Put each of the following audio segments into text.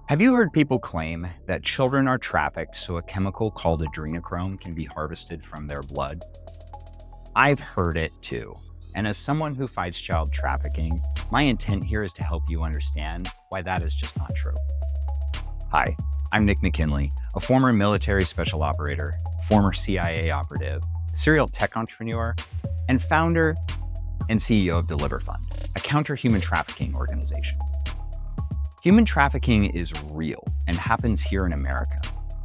Have you heard people claim that children are trafficked so a chemical called adrenochrome can be harvested from their blood? I've heard it too. And as someone who fights child trafficking, my intent here is to help you understand why that is just not true. Hi, I'm Nic McKinley, a former military special operator, former CIA operative, serial tech entrepreneur, and founder and CEO of Deliver Fund, a counter-human trafficking organization. Human trafficking is real and happens here in America,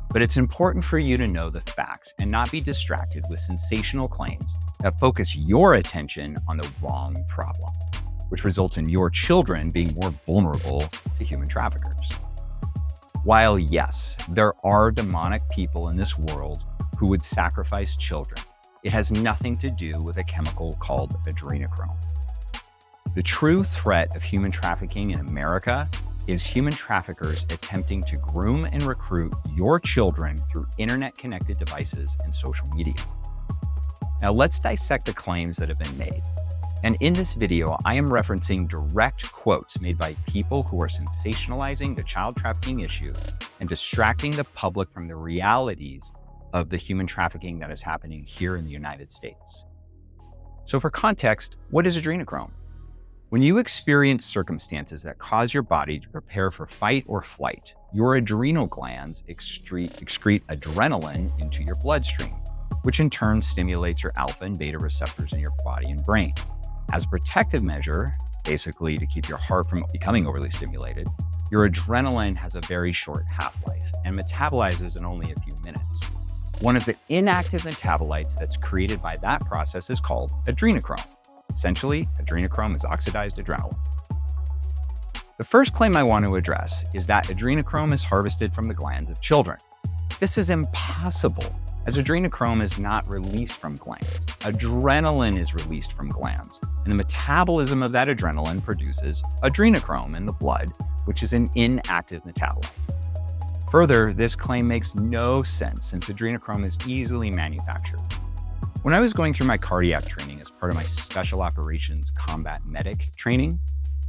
but it's important for you to know the facts and not be distracted with sensational claims that focus your attention on the wrong problem, which results in your children being more vulnerable to human traffickers. While yes, there are demonic people in this world who would sacrifice children, it has nothing to do with a chemical called adrenochrome. The true threat of human trafficking in America is human traffickers attempting to groom and recruit your children through internet-connected devices and social media. Now let's dissect the claims that have been made. And in this video, I am referencing direct quotes made by people who are sensationalizing the child trafficking issue and distracting the public from the realities of the human trafficking that is happening here in the United States. So for context, what is adrenochrome? When you experience circumstances that cause your body to prepare for fight or flight, your adrenal glands excrete adrenaline into your bloodstream, which in turn stimulates your alpha and beta receptors in your body and brain. As a protective measure, basically to keep your heart from becoming overly stimulated, your adrenaline has a very short half-life and metabolizes in only a few minutes. One of the inactive metabolites that's created by that process is called adrenochrome. Essentially, adrenochrome is oxidized adrenaline. The first claim I want to address is that adrenochrome is harvested from the glands of children. This is impossible, as adrenochrome is not released from glands. Adrenaline is released from glands, and the metabolism of that adrenaline produces adrenochrome in the blood, which is an inactive metabolite. Further, this claim makes no sense since adrenochrome is easily manufactured. When I was going through my cardiac training as part of my Special Operations Combat Medic training,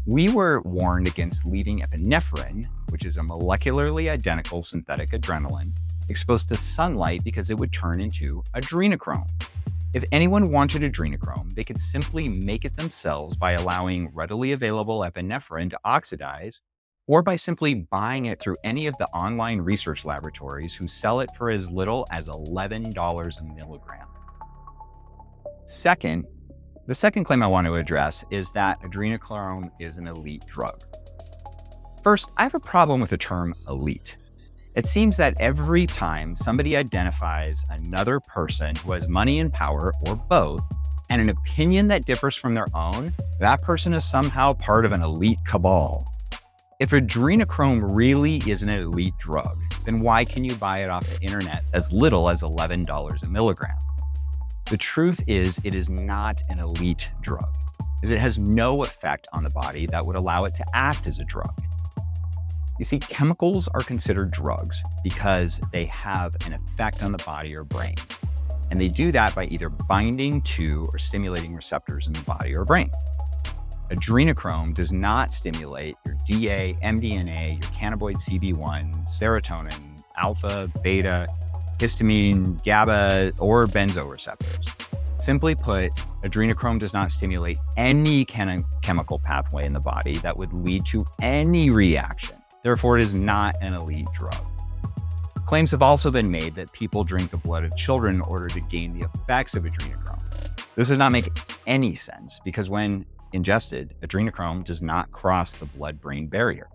we were warned against leaving epinephrine, which is a molecularly identical synthetic adrenaline, exposed to sunlight because it would turn into adrenochrome. If anyone wanted adrenochrome, they could simply make it themselves by allowing readily available epinephrine to oxidize, or by simply buying it through any of the online research laboratories who sell it for as little as $11 a milligram. The second claim I want to address is that adrenochrome is an elite drug. First, I have a problem with the term elite. It seems that every time somebody identifies another person who has money and power, or both, and an opinion that differs from their own, that person is somehow part of an elite cabal. If adrenochrome really is an elite drug, then why can you buy it off the internet as little as $11 a milligram? The truth is, it is not an elite drug, as it has no effect on the body that would allow it to act as a drug. You see, chemicals are considered drugs because they have an effect on the body or brain, and they do that by either binding to or stimulating receptors in the body or brain. Adrenochrome does not stimulate your DA, MDNA, your cannabinoid CB1, serotonin, alpha, beta, histamine, GABA, or benzo receptors. Simply put, adrenochrome does not stimulate any chemical pathway in the body that would lead to any reaction. Therefore, it is not an elite drug. Claims have also been made that people drink the blood of children in order to gain the effects of adrenochrome. This does not make any sense because when ingested, adrenochrome does not cross the blood-brain barrier.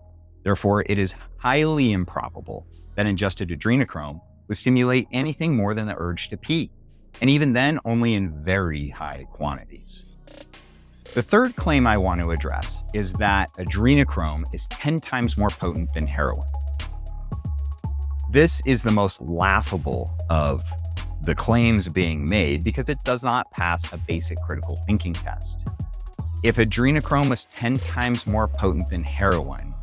Therefore, it is highly improbable that ingested adrenochrome would stimulate anything more than the urge to pee, and even then, only in very high quantities. The third claim I want to address is that adrenochrome is 10 times more potent than heroin. This is the most laughable of the claims being made because it does not pass a basic critical thinking test. If adrenochrome was 10 times more potent than heroin,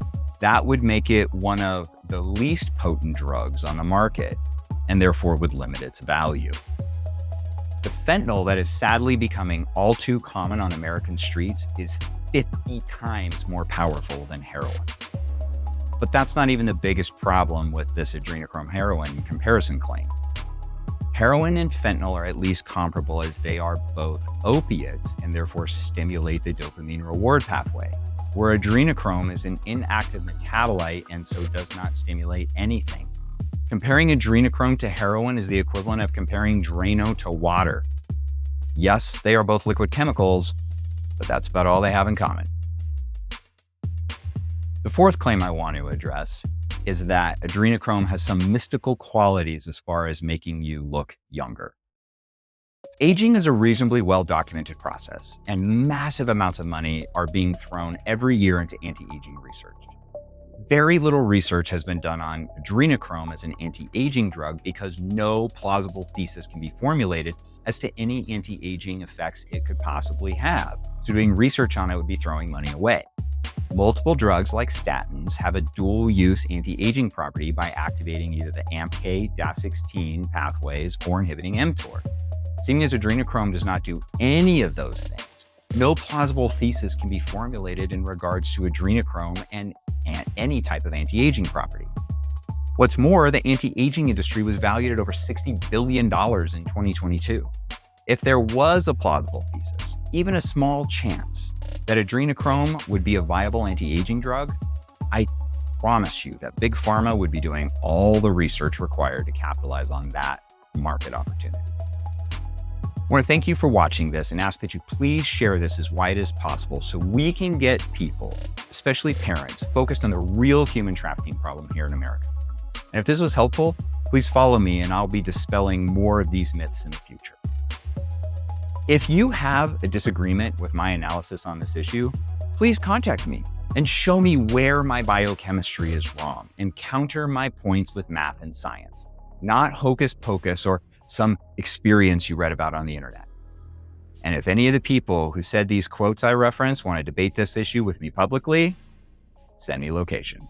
that would make it one of the least potent drugs on the market, and therefore would limit its value. The fentanyl that is sadly becoming all too common on American streets is 50 times more powerful than heroin. But that's not even the biggest problem with this adrenochrome heroin comparison claim. Heroin and fentanyl are at least comparable as they are both opiates and therefore stimulate the dopamine reward pathway, where adrenochrome is an inactive metabolite and so does not stimulate anything. Comparing adrenochrome to heroin is the equivalent of comparing Drano to water. Yes, they are both liquid chemicals, but that's about all they have in common. The fourth claim I want to address is that adrenochrome has some mystical qualities as far as making you look younger. Aging is a reasonably well-documented process, and massive amounts of money are being thrown every year into anti-aging research. Very little research has been done on adrenochrome as an anti-aging drug because no plausible thesis can be formulated as to any anti-aging effects it could possibly have. So doing research on it would be throwing money away. Multiple drugs like statins have a dual-use anti-aging property by activating either the AMPK-16 pathways or inhibiting mTOR. Seeing as adrenochrome does not do any of those things, no plausible thesis can be formulated in regards to adrenochrome and any type of anti-aging property. What's more, the anti-aging industry was valued at over $60 billion in 2022. If there was a plausible thesis, even a small chance, that adrenochrome would be a viable anti-aging drug, I promise you that Big Pharma would be doing all the research required to capitalize on that market opportunity. I want to thank you for watching this and ask that you please share this as wide as possible so we can get people, especially parents, focused on the real human trafficking problem here in America. And if this was helpful, please follow me and I'll be dispelling more of these myths in the future. If you have a disagreement with my analysis on this issue, please contact me and show me where my biochemistry is wrong and counter my points with math and science, not hocus pocus or some experience you read about on the internet. And if any of the people who said these quotes I referenced want to debate this issue with me publicly, send me location.